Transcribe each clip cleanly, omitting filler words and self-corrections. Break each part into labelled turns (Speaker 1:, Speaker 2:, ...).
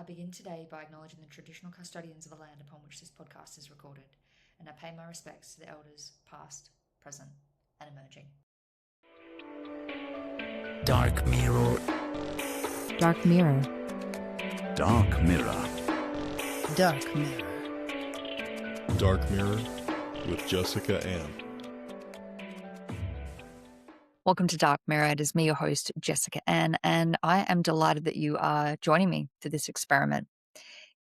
Speaker 1: I begin today by acknowledging the traditional custodians of the land upon which this podcast is recorded, and I pay my respects to the elders past, present, and emerging.
Speaker 2: Dark Mirror.
Speaker 3: Dark Mirror.
Speaker 2: Dark Mirror.
Speaker 3: Dark Mirror.
Speaker 4: Dark Mirror with Jessicka Ann.
Speaker 1: Welcome to Dark Mirror. It is me, your host, Jessicka Ann, and I am delighted that you are joining me for this experiment.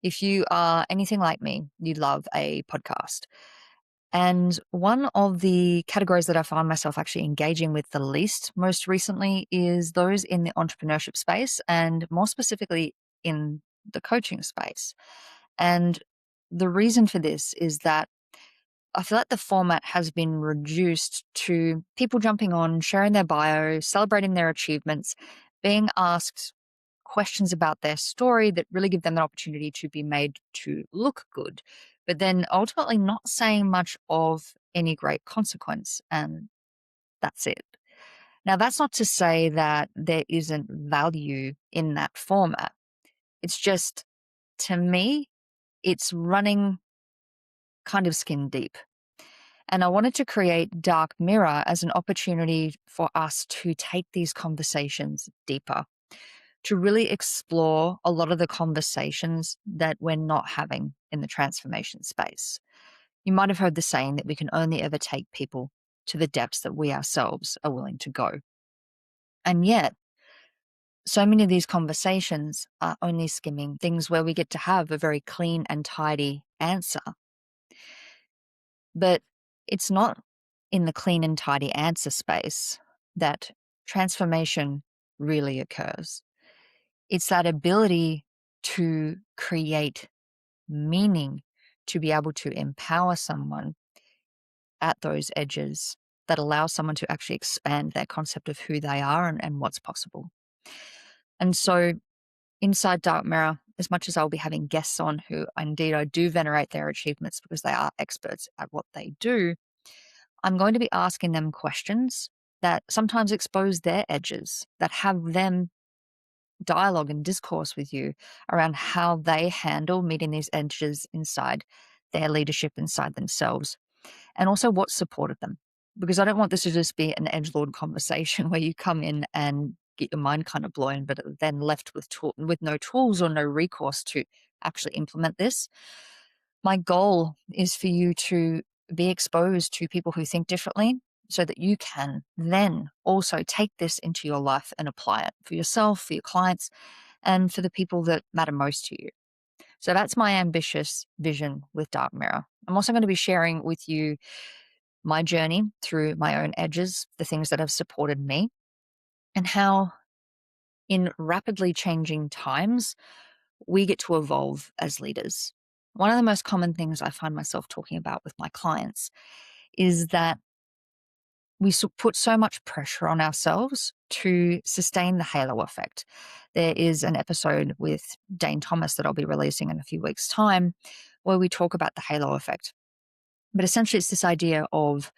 Speaker 1: If you are anything like me, you love a podcast. And one of the categories that I find myself actually engaging with the least most recently is those in the entrepreneurship space, and more specifically in the coaching space. And the reason for this is that I feel like the format has been reduced to people jumping on, sharing their bio, celebrating their achievements, being asked questions about their story that really give them an opportunity to be made to look good, but then ultimately not saying much of any great consequence. And that's it. Now, that's not to say that there isn't value in that format. It's just, to me, it's running kind of skin deep. And I wanted to create Dark Mirror as an opportunity for us to take these conversations deeper, to really explore a lot of the conversations that we're not having in the transformation space. You might have heard the saying that we can only ever take people to the depths that we ourselves are willing to go. And yet, so many of these conversations are only skimming things where we get to have a very clean and tidy answer. But it's not in the clean and tidy answer space that transformation really occurs. It's that ability to create meaning, to be able to empower someone at those edges that allow someone to actually expand their concept of who they are and what's possible. And so inside Dark Mirror, as much as I'll be having guests on who indeed I do venerate their achievements because they are experts at what they do, I'm going to be asking them questions that sometimes expose their edges, that have them dialogue and discourse with you around how they handle meeting these edges inside their leadership, inside themselves, and also what supported them. Because I don't want this to just be an edgelord conversation where you come in and get your mind kind of blown, but then left with no tools or no recourse to actually implement this. My goal is for you to be exposed to people who think differently so that you can then also take this into your life and apply it for yourself, for your clients, and for the people that matter most to you. So that's my ambitious vision with Dark Mirror. I'm also going to be sharing with you my journey through my own edges, the things that have supported me, and how in rapidly changing times, we get to evolve as leaders. One of the most common things I find myself talking about with my clients is that we put so much pressure on ourselves to sustain the halo effect. There is an episode with Dane Thomas that I'll be releasing in a few weeks' time where we talk about the halo effect. But essentially, it's this idea of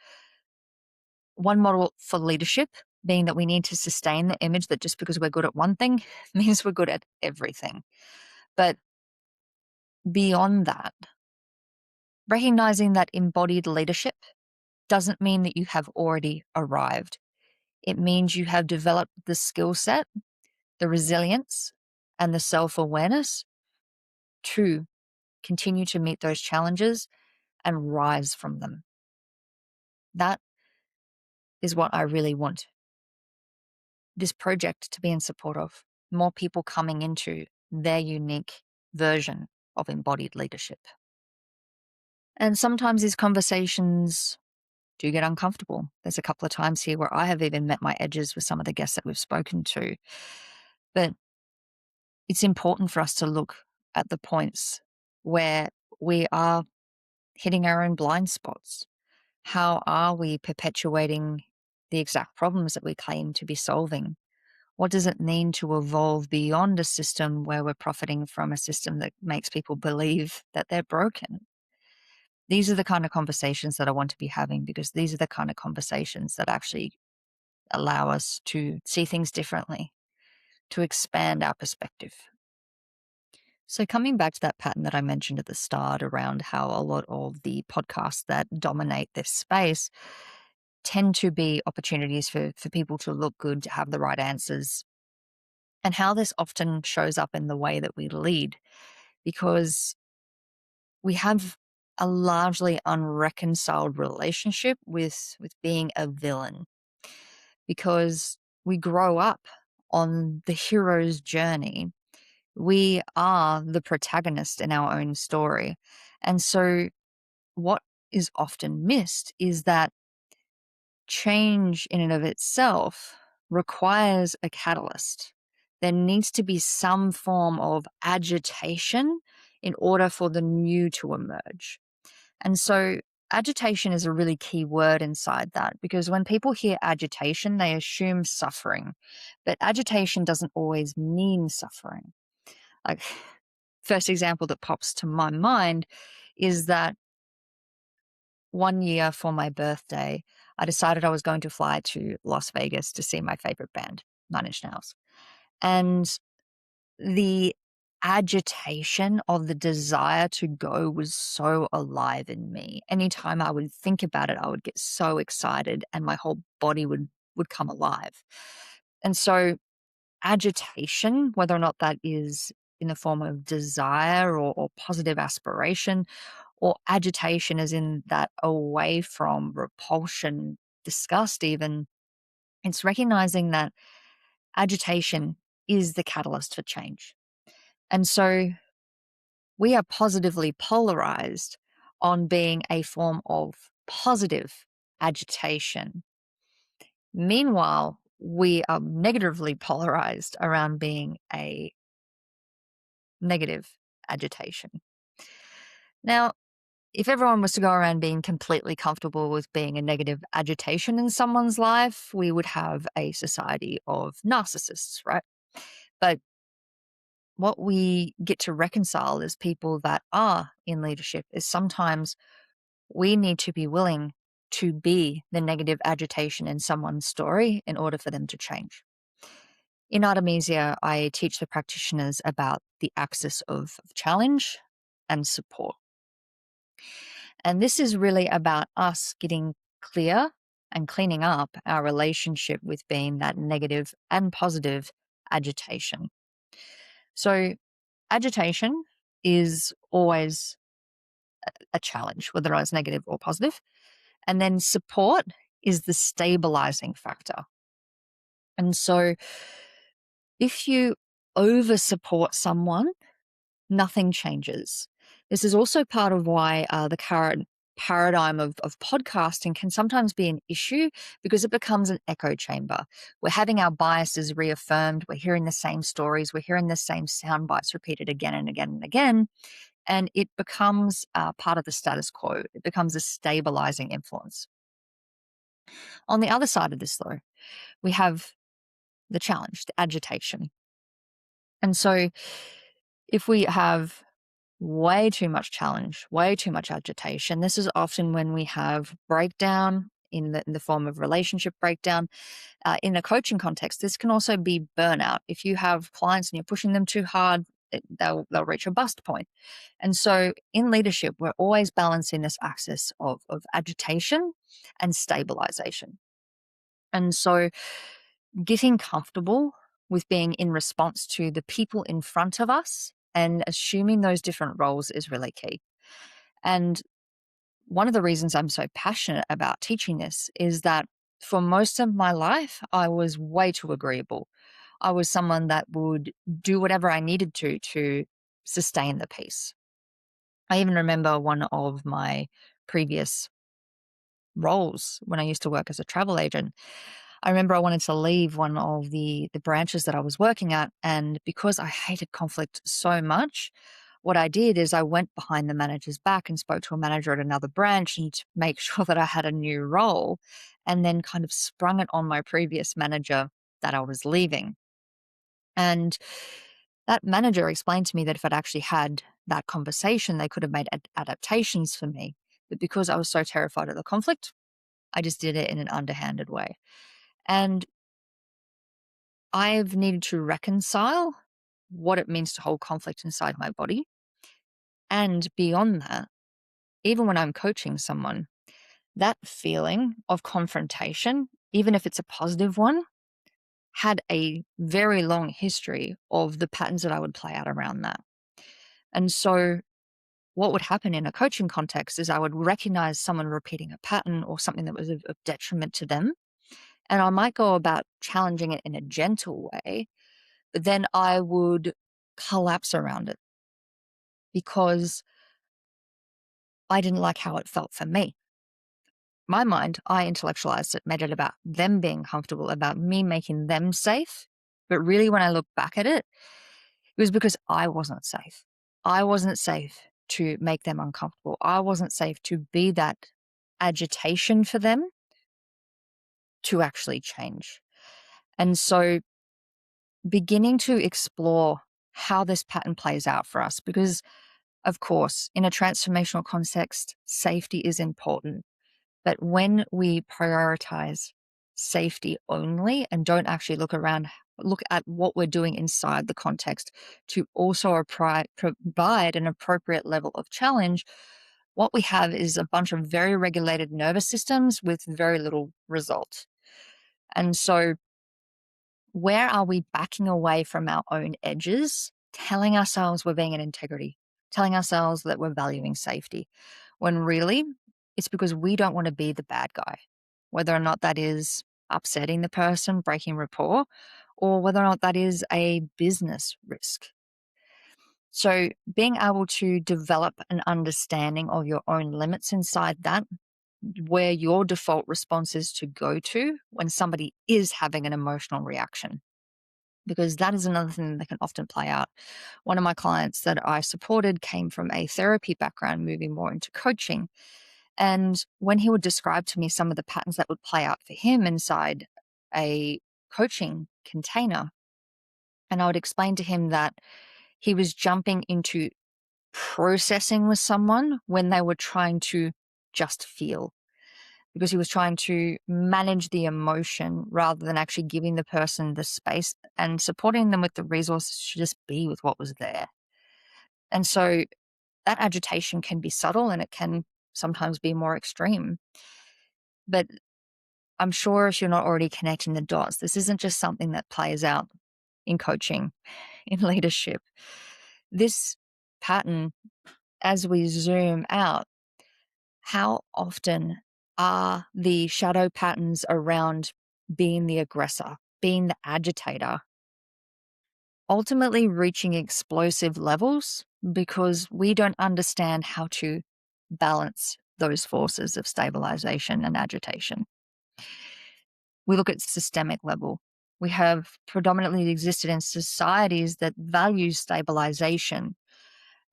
Speaker 1: one model for leadership being that we need to sustain the image that just because we're good at one thing means we're good at everything. But beyond that, recognizing that embodied leadership doesn't mean that you have already arrived. It means you have developed the skill set, the resilience, and the self-awareness to continue to meet those challenges and rise from them. That is what I really want this project to be in support of. More people coming into their unique version of embodied leadership. And sometimes these conversations do get uncomfortable. There's a couple of times here where I have even met my edges with some of the guests that we've spoken to. But it's important for us to look at the points where we are hitting our own blind spots. How are we perpetuating the exact problems that we claim to be solving? What does it mean to evolve beyond a system where we're profiting from a system that makes people believe that they're broken? These are the kind of conversations that I want to be having, because these are the kind of conversations that actually allow us to see things differently, to expand our perspective. So, coming back to that pattern that I mentioned at the start around how a lot of the podcasts that dominate this space tend to be opportunities for people to look good, to have the right answers, and how this often shows up in the way that we lead, because we have a largely unreconciled relationship with being a villain, because we grow up on the hero's journey. We are the protagonist in our own story. And so, what is often missed is that change in and of itself requires a catalyst. There needs to be some form of agitation in order for the new to emerge. And so, agitation is a really key word inside that, because when people hear agitation, they assume suffering. But agitation doesn't always mean suffering. Like, first example that pops to my mind is that one year for my birthday, I decided I was going to fly to Las Vegas to see my favorite band, Nine Inch Nails. And the agitation of the desire to go was so alive in me. Anytime I would think about it, I would get so excited and my whole body would come alive. And so agitation, whether or not that is in the form of desire or positive aspiration, or agitation as in that away from repulsion, disgust even, it's recognizing that agitation is the catalyst for change. And so we are positively polarized on being a form of positive agitation. Meanwhile, we are negatively polarized around being a negative agitation. Now, if everyone was to go around being completely comfortable with being a negative agitation in someone's life, we would have a society of narcissists, right? But what we get to reconcile as people that are in leadership is sometimes we need to be willing to be the negative agitation in someone's story in order for them to change. In Artemisia, I teach the practitioners about the axis of challenge and support. And this is really about us getting clear and cleaning up our relationship with being that negative and positive agitation. So, agitation is always a challenge, whether it's negative or positive. And then support is the stabilizing factor. And so, if you over support someone, nothing changes. This is also part of why the current paradigm of podcasting can sometimes be an issue, because it becomes an echo chamber. We're having our biases reaffirmed. We're hearing the same stories. We're hearing the same sound bites repeated again and again and again. And it becomes part of the status quo. It becomes a stabilizing influence. On the other side of this, though, we have the challenge, the agitation. And so if we have way too much challenge, way too much agitation, this is often when we have breakdown in the form of relationship breakdown. In a coaching context, this can also be burnout. If you have clients and you're pushing them too hard, they'll reach a bust point. And so in leadership, we're always balancing this axis of agitation and stabilization. And so getting comfortable with being in response to the people in front of us and assuming those different roles is really key. And one of the reasons I'm so passionate about teaching this is that for most of my life, I was way too agreeable. I was someone that would do whatever I needed to sustain the peace. I even remember one of my previous roles when I used to work as a travel agent. I remember I wanted to leave one of the branches that I was working at, and because I hated conflict so much, what I did is I went behind the manager's back and spoke to a manager at another branch and to make sure that I had a new role, and then kind of sprung it on my previous manager that I was leaving. And that manager explained to me that if I'd actually had that conversation, they could have made adaptations for me. But because I was so terrified of the conflict, I just did it in an underhanded way. And I've needed to reconcile what it means to hold conflict inside my body. And beyond that, even when I'm coaching someone, that feeling of confrontation, even if it's a positive one, had a very long history of the patterns that I would play out around that. And so what would happen in a coaching context is I would recognize someone repeating a pattern or something that was of detriment to them. And I might go about challenging it in a gentle way, but then I would collapse around it because I didn't like how it felt for me. My mind, I intellectualized it, made it about them being comfortable, about me making them safe. But really, when I look back at it, it was because I wasn't safe. I wasn't safe to make them uncomfortable. I wasn't safe to be that agitation for them to actually change. And so beginning to explore how this pattern plays out for us, because of course, in a transformational context, safety is important. But when we prioritize safety only and don't actually look at what we're doing inside the context to also provide an appropriate level of challenge, what we have is a bunch of very regulated nervous systems with very little result. And so, where are we backing away from our own edges, telling ourselves we're being in integrity, telling ourselves that we're valuing safety, when really it's because we don't want to be the bad guy, whether or not that is upsetting the person, breaking rapport, or whether or not that is a business risk. So, being able to develop an understanding of your own limits inside that, where your default response is to go to when somebody is having an emotional reaction, because that is another thing that can often play out. One of my clients that I supported came from a therapy background, moving more into coaching. And when he would describe to me some of the patterns that would play out for him inside a coaching container, and I would explain to him that he was jumping into processing with someone when they were trying to just feel, because he was trying to manage the emotion rather than actually giving the person the space and supporting them with the resources to just be with what was there. And so that agitation can be subtle and it can sometimes be more extreme. But I'm sure if you're not already connecting the dots, this isn't just something that plays out in coaching, in leadership. This pattern, as we zoom out, how often are the shadow patterns around being the aggressor, being the agitator, ultimately reaching explosive levels because we don't understand how to balance those forces of stabilization and agitation? We look at systemic level. We have predominantly existed in societies that value stabilization.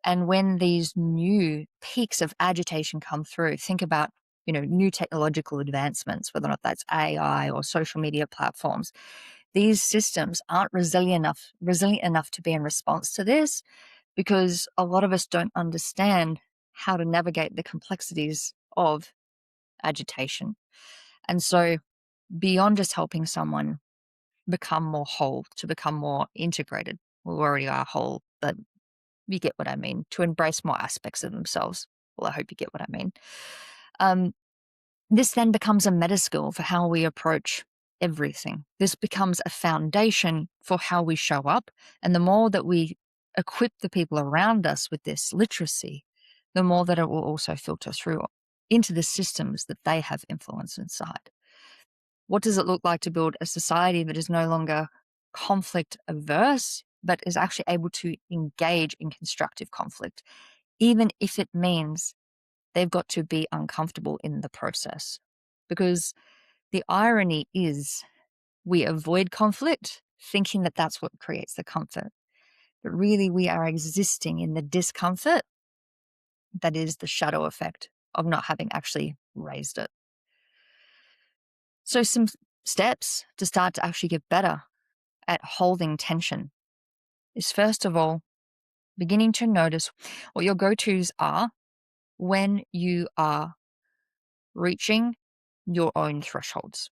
Speaker 1: And when these new peaks of agitation come through, think about, new technological advancements, whether or not that's AI or social media platforms. These systems aren't resilient enough to be in response to this because a lot of us don't understand how to navigate the complexities of agitation. And so beyond just helping someone become more whole, to become more integrated, we already are whole, but you get what I mean, to embrace more aspects of themselves. Well, I hope you get what I mean. This then becomes a meta skill for how we approach everything. This becomes a foundation for how we show up. And the more that we equip the people around us with this literacy, the more that it will also filter through into the systems that they have influence inside. What does it look like to build a society that is no longer conflict averse, but is actually able to engage in constructive conflict, even if it means they've got to be uncomfortable in the process? Because the irony is we avoid conflict thinking that that's what creates the comfort. But really, we are existing in the discomfort that is the shadow effect of not having actually raised it. So, some steps to start to actually get better at holding tension is, first of all, beginning to notice what your go-tos are when you are reaching your own thresholds.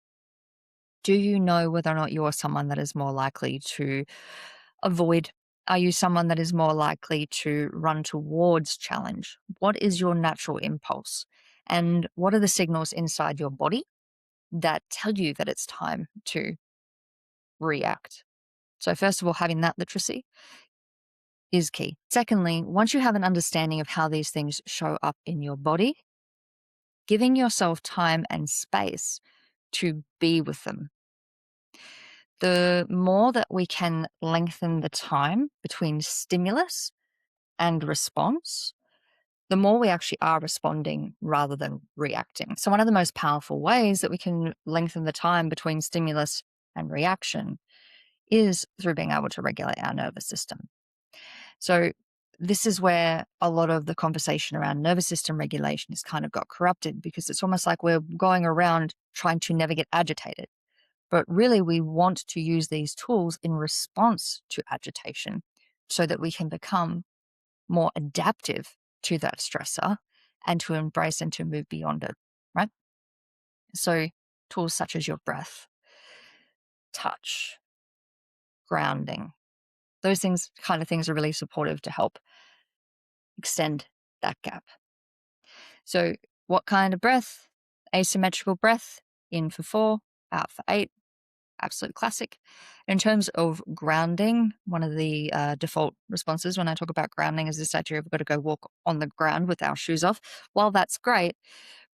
Speaker 1: Do you know whether or not you are someone that is more likely to avoid Are you someone that is more likely to run towards challenge? What is your natural impulse? And what are the signals inside your body that tell you that it's time to react? So, first of all, having that literacy is key. Secondly, once you have an understanding of how these things show up in your body, giving yourself time and space to be with them. The more that we can lengthen the time between stimulus and response, the more we actually are responding rather than reacting. So, one of the most powerful ways that we can lengthen the time between stimulus and reaction is through being able to regulate our nervous system. So, this is where a lot of the conversation around nervous system regulation has kind of got corrupted, because it's almost like we're going around trying to never get agitated. But really, we want to use these tools in response to agitation so that we can become more adaptive to that stressor and to embrace and to move beyond it, right? So, tools such as your breath, touch, grounding, those things are really supportive to help extend that gap. So, what kind of breath? Asymmetrical breath, in for 4, out for 8. Absolute classic. In terms of grounding, one of the default responses when I talk about grounding is this idea of we've got to go walk on the ground with our shoes off. While that's great,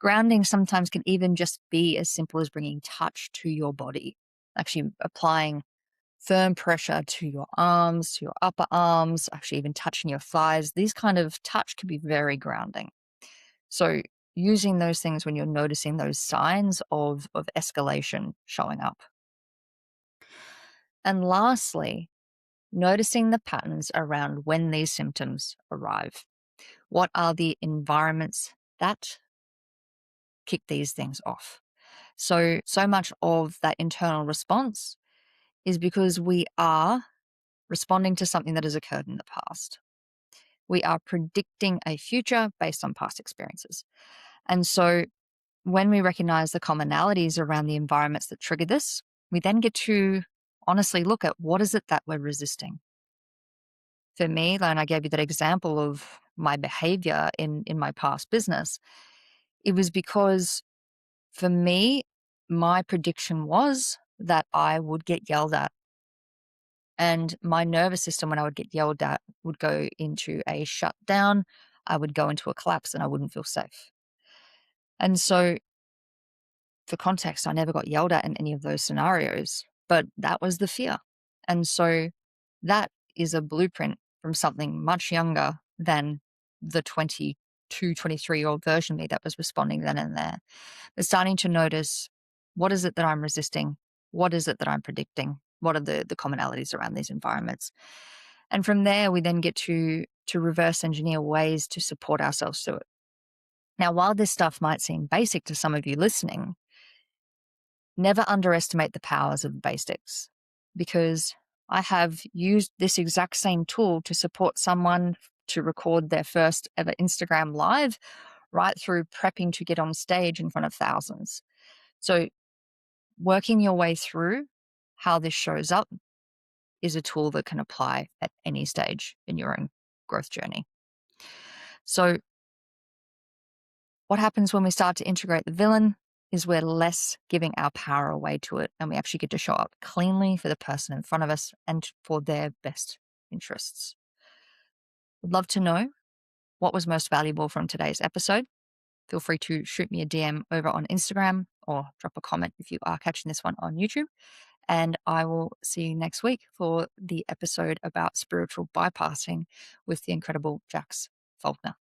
Speaker 1: grounding sometimes can even just be as simple as bringing touch to your body, actually applying firm pressure to your arms, to your upper arms, actually even touching your thighs. These kind of touch can be very grounding. So using those things when you're noticing those signs of escalation showing up. And lastly, noticing the patterns around when these symptoms arrive. What are the environments that kick these things off? So much of that internal response is because we are responding to something that has occurred in the past. We are predicting a future based on past experiences. And so when we recognize the commonalities around the environments that trigger this, we then get to honestly look at what is it that we're resisting. For me, and I gave you that example of my behavior in my past business, it was because for me, my prediction was that I would get yelled at. And my nervous system, when I would get yelled at, would go into a shutdown. I would go into a collapse and I wouldn't feel safe. And so, for context, I never got yelled at in any of those scenarios, but that was the fear. And so, that is a blueprint from something much younger than the 22, 23-year-old version of me that was responding then and there. But starting to notice, what is it that I'm resisting? What is it that I'm predicting? What are the commonalities around these environments? And from there, we then get to reverse engineer ways to support ourselves through it. Now, while this stuff might seem basic to some of you listening, never underestimate the powers of the basics, because I have used this exact same tool to support someone to record their first ever Instagram live, right through prepping to get on stage in front of thousands. So working your way through how this shows up is a tool that can apply at any stage in your own growth journey. So what happens when we start to integrate the villain is we're less giving our power away to it, and we actually get to show up cleanly for the person in front of us and for their best interests. Would love to know what was most valuable from today's episode. Feel free to shoot me a DM over on Instagram or drop a comment if you are catching this one on YouTube. And I will see you next week for the episode about spiritual bypassing with the incredible Jax Faulkner.